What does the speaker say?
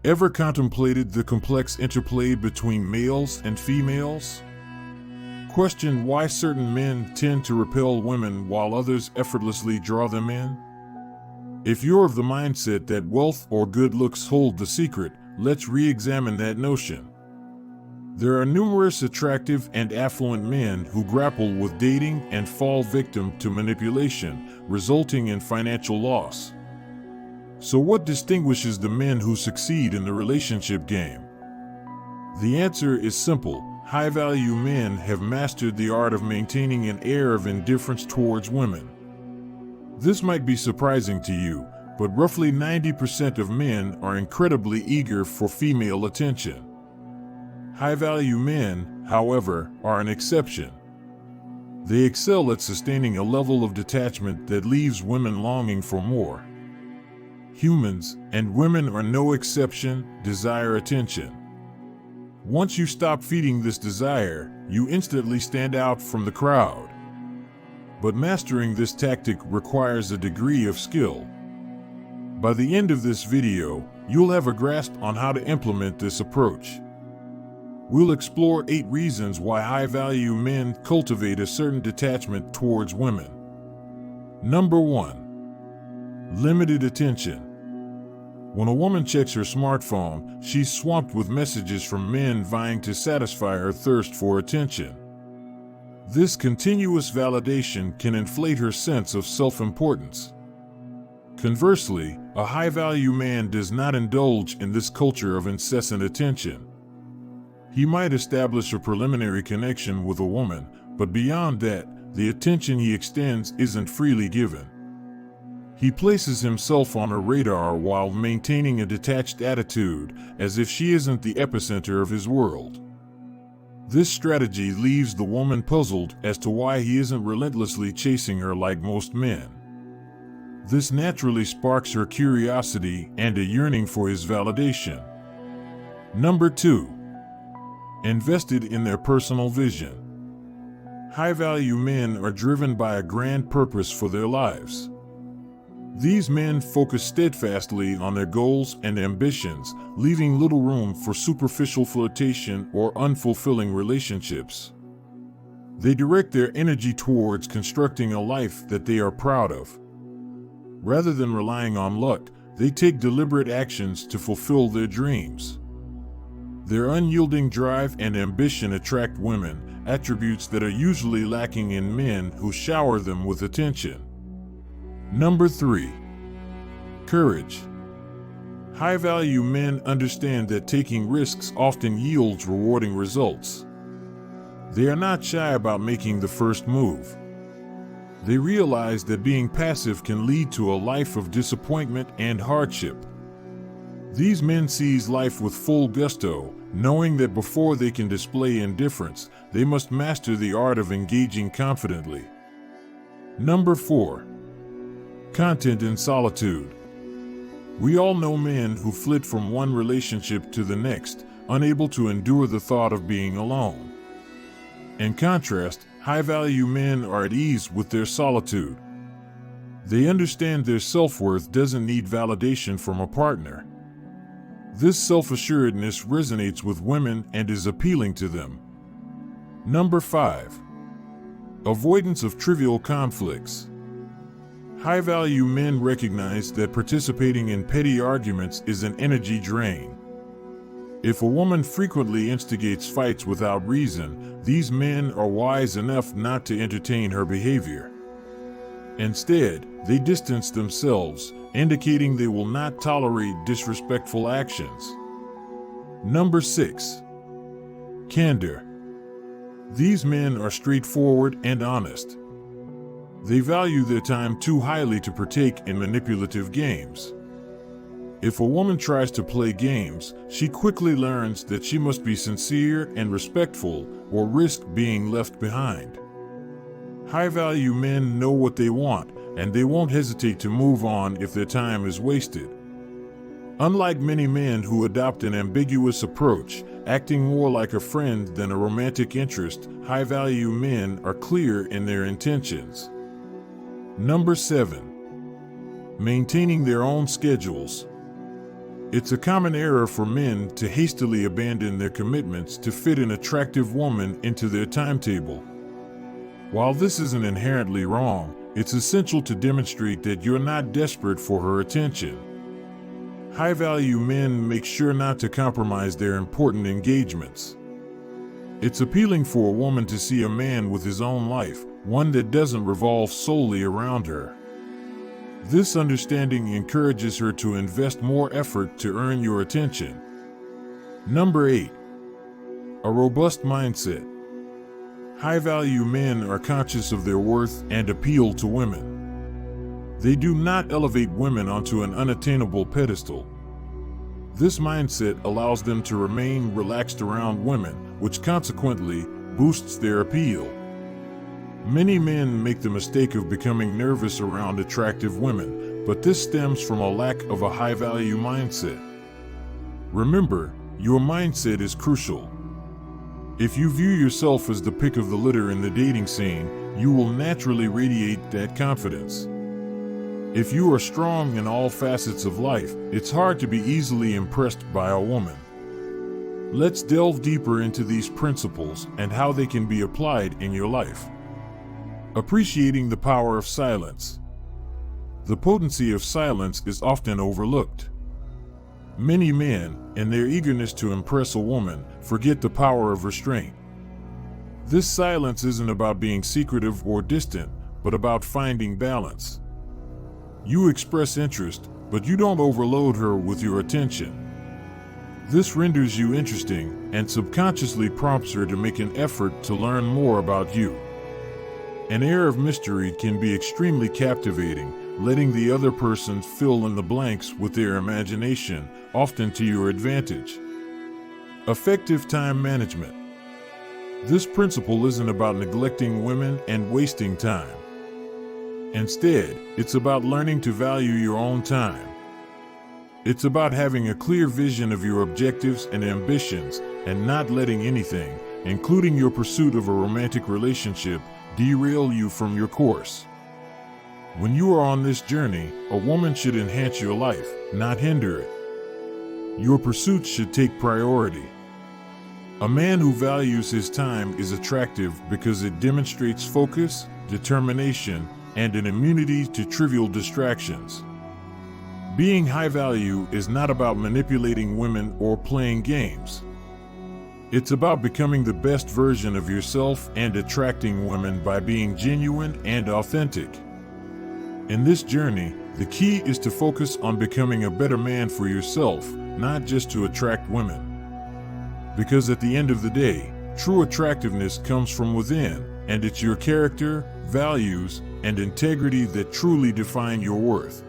Ever contemplated the complex interplay between males and females? Question why certain men tend to repel women while others effortlessly draw them in? If you're of the mindset that wealth or good looks hold the secret, let's re-examine that notion. There are numerous attractive and affluent men who grapple with dating and fall victim to manipulation, resulting in financial loss. So what distinguishes the men who succeed in the relationship game? The answer is simple. High-value men have mastered the art of maintaining an air of indifference towards women. This might be surprising to you, but roughly 90% of men are incredibly eager for female attention. High-value men, however, are an exception. They excel at sustaining a level of detachment that leaves women longing for more. Humans, and women are no exception, desire attention. Once you stop feeding this desire, you instantly stand out from the crowd. But mastering this tactic requires a degree of skill. By the end of this video, you'll have a grasp on how to implement this approach. We'll explore 8 reasons why high-value men cultivate a certain detachment towards women. Number 1. Limited attention. When a woman checks her smartphone, she's swamped with messages from men vying to satisfy her thirst for attention. This continuous validation can inflate her sense of self-importance. Conversely, a high-value man does not indulge in this culture of incessant attention. He might establish a preliminary connection with a woman, but beyond that, the attention he extends isn't freely given. He places himself on her radar while maintaining a detached attitude, as if she isn't the epicenter of his world. This strategy leaves the woman puzzled as to why he isn't relentlessly chasing her like most men. This naturally sparks her curiosity and a yearning for his validation. Number 2. Invested in their personal vision. High-value men are driven by a grand purpose for their lives. These men focus steadfastly on their goals and ambitions, leaving little room for superficial flirtation or unfulfilling relationships. They direct their energy towards constructing a life that they are proud of. Rather than relying on luck, they take deliberate actions to fulfill their dreams. Their unyielding drive and ambition attract women, attributes that are usually lacking in men who shower them with attention. Number 3. Courage. High-value men understand that taking risks often yields rewarding results. They are not shy about making the first move. They realize that being passive can lead to a life of disappointment and hardship. These men seize life with full gusto, knowing that before they can display indifference, they must master the art of engaging confidently. Number 4. Content in solitude. We all know men who flit from one relationship to the next, unable to endure the thought of being alone. In contrast, high-value men are at ease with their solitude. They understand their self-worth doesn't need validation from a partner. This self-assuredness resonates with women and is appealing to them. Number 5. Avoidance of trivial conflicts. High-value men recognize that participating in petty arguments is an energy drain. If a woman frequently instigates fights without reason, these men are wise enough not to entertain her behavior. Instead, they distance themselves, indicating they will not tolerate disrespectful actions. Number 6. Candor. These men are straightforward and honest. They value their time too highly to partake in manipulative games. If a woman tries to play games, she quickly learns that she must be sincere and respectful or risk being left behind. High-value men know what they want, and they won't hesitate to move on if their time is wasted. Unlike many men who adopt an ambiguous approach, acting more like a friend than a romantic interest, high-value men are clear in their intentions. Number 7. Maintaining their own schedules. It's a common error for men to hastily abandon their commitments to fit an attractive woman into their timetable. While this isn't inherently wrong, it's essential to demonstrate that you're not desperate for her attention. High-value men make sure not to compromise their important engagements. It's appealing for a woman to see a man with his own life, one that doesn't revolve solely around her. This understanding encourages her to invest more effort to earn your attention. Number 8. A robust mindset. High-value men are conscious of their worth and appeal to women. They do not elevate women onto an unattainable pedestal. This mindset allows them to remain relaxed around women, which consequently boosts their appeal. Many men make the mistake of becoming nervous around attractive women, but this stems from a lack of a high-value mindset. Remember, your mindset is crucial. If you view yourself as the pick of the litter in the dating scene, you will naturally radiate that confidence. If you are strong in all facets of life, it's hard to be easily impressed by a woman. Let's delve deeper into these principles and how they can be applied in your life. Appreciating the power of silence. The potency of silence is often overlooked. Many men, in their eagerness to impress a woman, forget the power of restraint. This silence isn't about being secretive or distant, but about finding balance. You express interest, but you don't overload her with your attention. This renders you interesting and subconsciously prompts her to make an effort to learn more about you. An air of mystery can be extremely captivating, letting the other person fill in the blanks with their imagination, often to your advantage. Effective time management. This principle isn't about neglecting women and wasting time. Instead, it's about learning to value your own time. It's about having a clear vision of your objectives and ambitions and not letting anything, including your pursuit of a romantic relationship, derail you from your course. When you are on this journey, a woman should enhance your life, not hinder it. Your pursuits should take priority. A man who values his time is attractive because it demonstrates focus, determination, and an immunity to trivial distractions. Being high value is not about manipulating women or playing games. It's about becoming the best version of yourself and attracting women by being genuine and authentic. In this journey, the key is to focus on becoming a better man for yourself, not just to attract women. Because at the end of the day, true attractiveness comes from within, and it's your character, values, and integrity that truly define your worth.